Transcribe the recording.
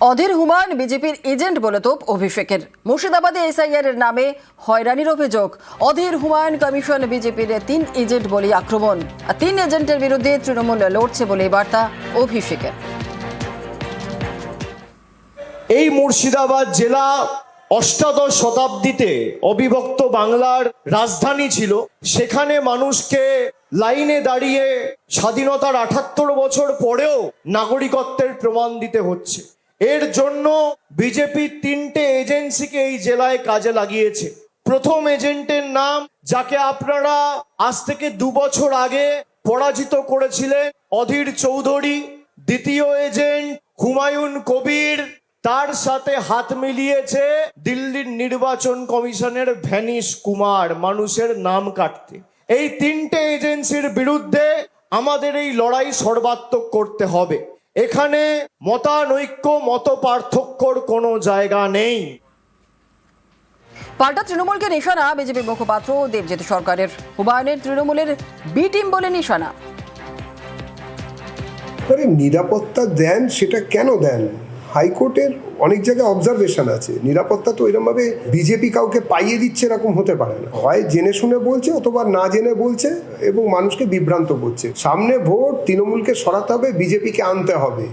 অধীর হুমায়ুন বিজেপির এজেন্ট বলে তোপ অভিষেকের। মুর্শিদাবাদে এসআইআর এর নামে হয়রানির অভিযোগ। অধীর হুমায়ুন কমিশন বিজেপির 3 এজেন্ট বলে আক্রমণ। 3 এজেন্টের বিরুদ্ধে তৃণমূল লড়ছে বলে বার্তা অভিষেকের। এই মুর্শিদাবাদ জেলা অষ্টাদশ শতাব্দীতে অবিভক্ত বাংলার রাজধানী ছিল। সেখানে মানুষকে লাইনে দাঁড়িয়ে স্বাধীনতার 78 বছর পরেও নাগরিকত্বের প্রমাণ দিতে হচ্ছে। এর জন্য বিজেপি 3টে এজেন্সিকে এই জেলায় কাজে লাগিয়েছে। প্রথম এজেন্টের নাম, যাকে আপনারা আজ থেকে 2 বছর আগে পরাজিত করেছিলেন, অধীর চৌধুরী। দ্বিতীয় এজেন্ট হুমায়ুন কবির, তার সাথে হাত মিলিয়েছে দিল্লির নির্বাচন কমিশনের ভ্যানিশ কুমার, মানুষের নাম কাটতে। এই 3টে এজেন্সির বিরুদ্ধে আমাদের এই লড়াই সর্বাত্মক করতে হবে। এখানে মতানৈক্য, মত পার্থক্যর কোনো জায়গা নেই। পাল্টা তৃণমূলকে নিশানা বিজেপি মুখপাত্র দেবজিৎ সরকারের। হুমায়ুনের তৃণমূলের বি টিম বলে নিশানা। নিরাপত্তা দেন, সেটা কেন দেন? হাইকোর্টের অনেক জায়গায় অবজারভেশন আছে, নিরাপত্তা তো এরকমভাবে বিজেপি কাউকে পাইয়ে দিচ্ছে এরকম হতে পারে না। হয় জেনে শুনে বলছে অথবা না জেনে বলছে এবং মানুষকে বিভ্রান্ত করছে। সামনে ভোট, তৃণমূলকে সরাতে হবে, বিজেপিকে আনতে হবে।